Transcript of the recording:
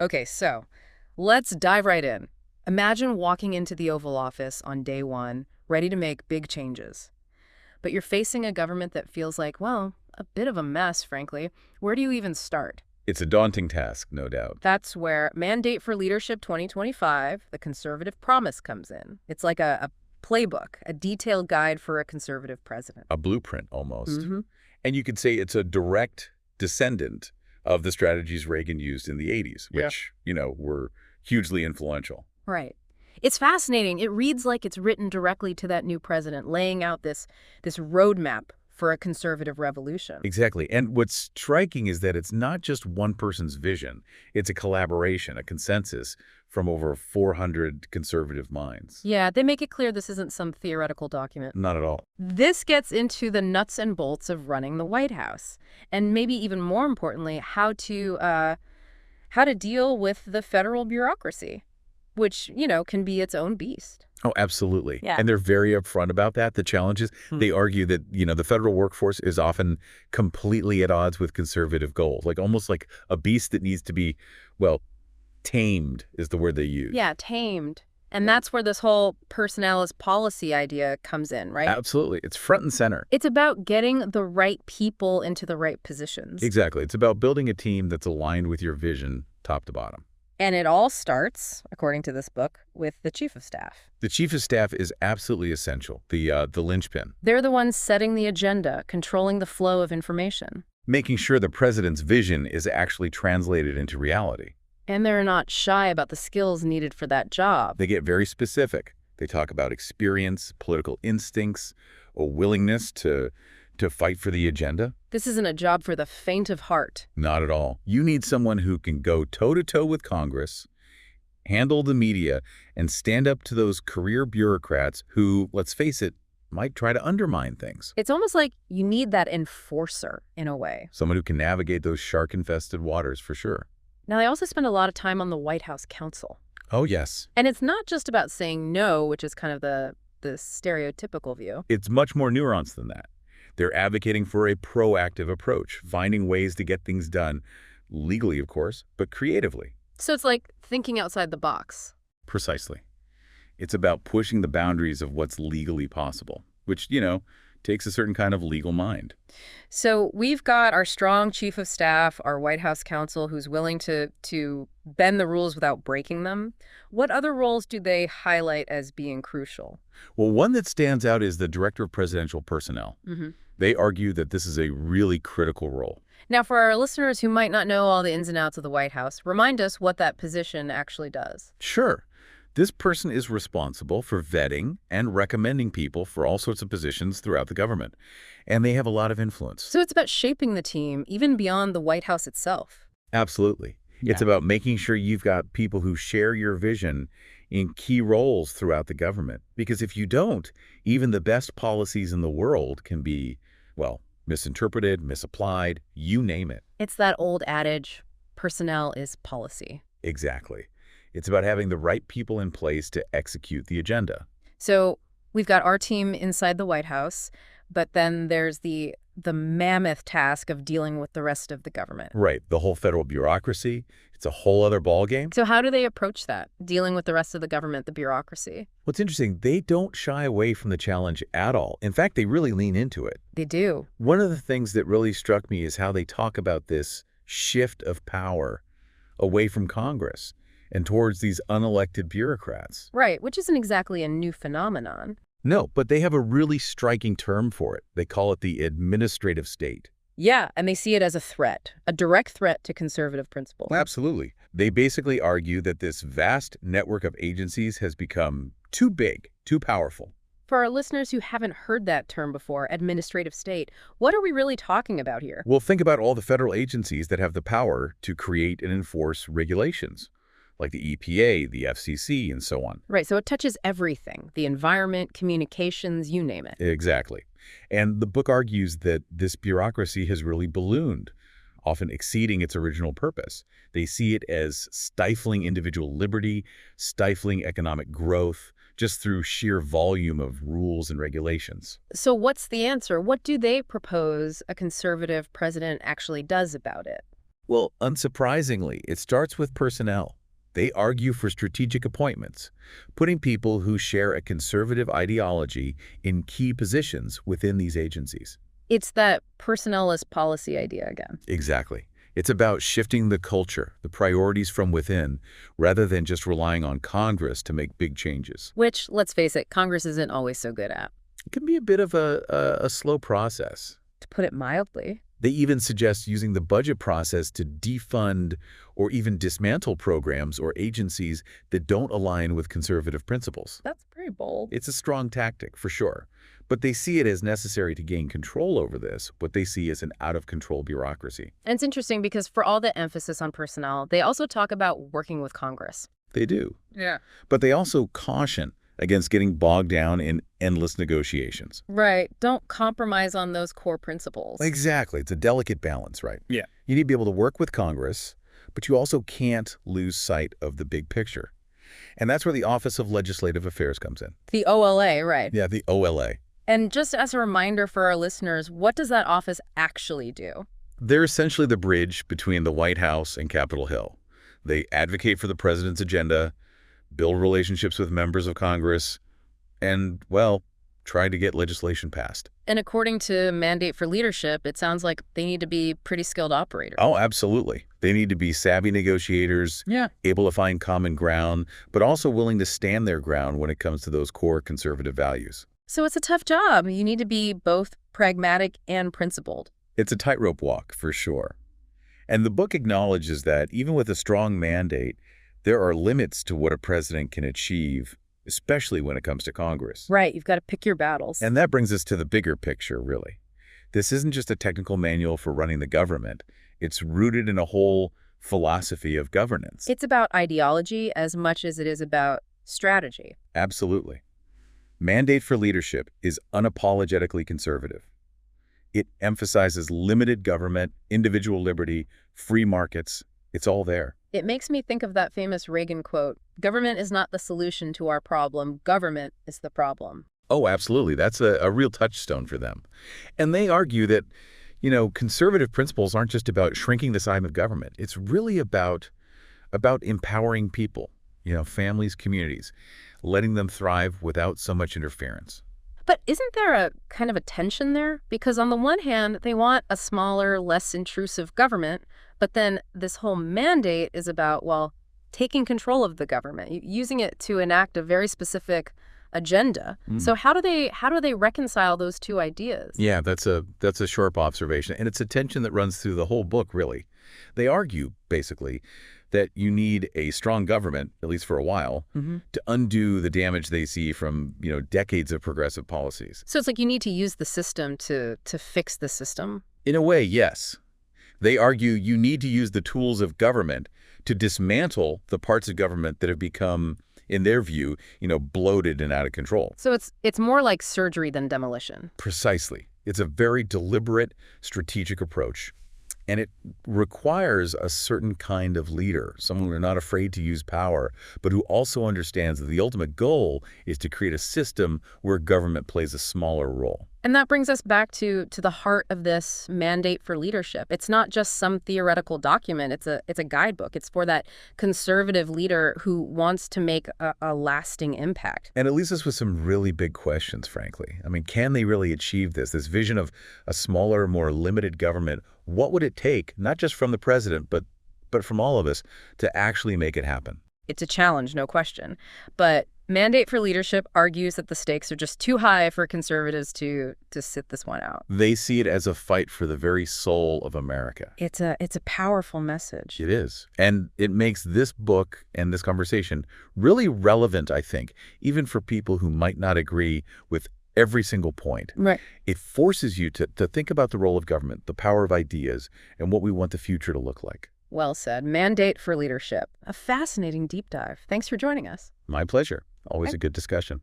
Okay, so let's dive right in. Imagine walking into the Oval Office on day one, ready to make big changes. But you're facing a government that feels like, well, a bit of a mess, frankly. Where do you even start? It's a daunting task, no doubt. That's where Mandate for Leadership 2025, the conservative promise, comes in. It's like a playbook, a detailed guide for a conservative president. A blueprint, almost. Mm-hmm. And you could say it's a direct descendant of the strategies Reagan used in the 80s, Yeah. which, were hugely influential. Right. It's fascinating. It reads like it's written directly to that new president, laying out this roadmap for a conservative revolution. Exactly. And what's striking is that it's not just one person's vision. It's a collaboration, a consensus from over 400 conservative minds. Yeah, they make it clear this isn't some theoretical document. Not at all. This gets into the nuts and bolts of running the White House, and maybe even more importantly, how to deal with the federal bureaucracy, which, can be its own beast. Oh, absolutely. Yeah. And they're very upfront about that. The challenges, they argue that, the federal workforce is often completely at odds with conservative goals, like almost like a beast that needs to be, well, tamed is the word they use. Yeah, tamed. And that's where this whole personalis policy idea comes in, right? Absolutely. It's front and center. It's about getting the right people into the right positions. Exactly. It's about building a team that's aligned with your vision top to bottom. And it all starts, according to this book, with the chief of staff. The chief of staff is absolutely essential, the linchpin, They're the ones setting the agenda, controlling the flow of information. making sure the president's vision is actually translated into reality. And they're not shy about the skills needed for that job. They get very specific. They talk about experience, political instincts, a willingness to fight for the agenda. This isn't a job for the faint of heart. Not at all. You need someone who can go toe-to-toe with Congress, handle the media, and stand up to those career bureaucrats who, let's face it, might try to undermine things. It's almost like you need that enforcer, in a way. Someone who can navigate those shark-infested waters, for sure. Now, they also spend a lot of time on the White House Council. Oh, yes. And it's not just about saying no, which is kind of the stereotypical view. It's much more nuanced than that. They're advocating for a proactive approach, finding ways to get things done, legally, of course, but creatively. So it's like thinking outside the box. Precisely. It's about pushing the boundaries of what's legally possible, which, takes a certain kind of legal mind. So we've got our strong chief of staff, our White House counsel, who's willing to bend the rules without breaking them. What other roles do they highlight as being crucial? Well, one that stands out is the Director of Presidential Personnel. Mm-hmm. They argue that this is a really critical role. Now, for our listeners who might not know all the ins and outs of the White House, remind us what that position actually does. Sure. This person is responsible for vetting and recommending people for all sorts of positions throughout the government, and they have a lot of influence. So it's about shaping the team, even beyond the White House itself. Absolutely. It's about making sure you've got people who share your vision in key roles throughout the government. Because if you don't, even the best policies in the world can be, well, misinterpreted, misapplied, you name it. It's that old adage, personnel is policy. Exactly. It's about having the right people in place to execute the agenda. So we've got our team inside the White House, but then there's the mammoth task of dealing with the rest of the government. Right. The whole federal bureaucracy, it's a whole other ballgame. So how do they approach that, dealing with the rest of the government, the bureaucracy? What's interesting, they don't shy away from the challenge at all. In fact, they really lean into it. They do. One of the things that really struck me is how they talk about this shift of power away from Congress and towards these unelected bureaucrats. Right, which isn't exactly a new phenomenon. No, but they have a really striking term for it. They call it the administrative state. Yeah, and they see it as a threat, a direct threat to conservative principles. Absolutely. They basically argue that this vast network of agencies has become too big, too powerful. For our listeners who haven't heard that term before, administrative state, what are we really talking about here? Well, think about all the federal agencies that have the power to create and enforce regulations, like the EPA, the FCC, and so on. Right, so it touches everything, the environment, communications, you name it. Exactly. And the book argues that this bureaucracy has really ballooned, often exceeding its original purpose. They see it as stifling individual liberty, stifling economic growth, just through sheer volume of rules and regulations. So what's the answer? What do they propose a conservative president actually does about it? Well, unsurprisingly, it starts with personnel. They argue for strategic appointments, putting people who share a conservative ideology in key positions within these agencies. It's that personnel as policy idea again. Exactly. It's about shifting the culture, the priorities from within, rather than just relying on Congress to make big changes. Which, let's face it, Congress isn't always so good at, It can be a bit of a slow process. to put it mildly. They even suggest using the budget process to defund or even dismantle programs or agencies that don't align with conservative principles. That's pretty bold. It's a strong tactic, for sure. But they see it as necessary to gain control over this, what they see as an out-of-control bureaucracy. And it's interesting because for all the emphasis on personnel, they also talk about working with Congress. They do. Yeah. But they also caution against getting bogged down in endless negotiations. Right. Don't compromise on those core principles. Exactly. It's a delicate balance, right? Yeah. You need to be able to work with Congress, but you also can't lose sight of the big picture. And that's where the Office of Legislative Affairs comes in. The OLA, right. Yeah, the OLA. And just as a reminder for our listeners, what does that office actually do? They're essentially the bridge between the White House and Capitol Hill. They advocate for the president's agenda, build relationships with members of Congress, and, well, try to get legislation passed. And according to Mandate for Leadership, it sounds like they need to be pretty skilled operators. Oh, absolutely. They need to be savvy negotiators, Yeah. able to find common ground, but also willing to stand their ground when it comes to those core conservative values. So it's a tough job. You need to be both pragmatic and principled. It's a tightrope walk, for sure. And the book acknowledges that even with a strong mandate, there are limits to what a president can achieve, especially when it comes to Congress. Right. You've got to pick your battles. And that brings us to the bigger picture, really. This isn't just a technical manual for running the government. It's rooted in a whole philosophy of governance. It's about ideology as much as it is about strategy. Absolutely. Mandate for Leadership is unapologetically conservative. It emphasizes limited government, individual liberty, free markets. It's all there. It makes me think of that famous Reagan quote, "Government is not the solution to our problem. Government is the problem." Oh, absolutely. That's a real touchstone for them. And they argue that, conservative principles aren't just about shrinking the size of government. It's really about empowering people, families, communities, letting them thrive without so much interference. But isn't there a kind of a tension there? Because on the one hand, they want a smaller, less intrusive government, but then this whole mandate is about, well, taking control of the government, using it to enact a very specific agenda. So how do they reconcile those two ideas? Yeah, that's a sharp observation, and it's a tension that runs through the whole book, really. They argue, basically, that you need a strong government, at least for a while, to undo the damage they see from, decades of progressive policies. So it's like you need to use the system to fix the system? In a way, yes. They argue you need to use the tools of government to dismantle the parts of government that have become, in their view, bloated and out of control. So it's more like surgery than demolition. Precisely. It's a very deliberate, strategic approach. And it requires a certain kind of leader, someone who's not afraid to use power, but who also understands that the ultimate goal is to create a system where government plays a smaller role. And that brings us back to the heart of this mandate for leadership. It's not just some theoretical document. It's a guidebook. It's for that conservative leader who wants to make a lasting impact. And it leaves us with some really big questions, frankly. I mean, can they really achieve this vision of a smaller, more limited government? What would it take, not just from the president, but from all of us, to actually make it happen? It's a challenge, no question. But Mandate for Leadership argues that the stakes are just too high for conservatives to sit this one out. They see it as a fight for the very soul of America. It's a powerful message. It is. And it makes this book and this conversation really relevant, I think, even for people who might not agree with every single point. Right. It forces you to think about the role of government, the power of ideas, and what we want the future to look like. Well said. Mandate for Leadership. A fascinating deep dive. Thanks for joining us. My pleasure. Always a good discussion.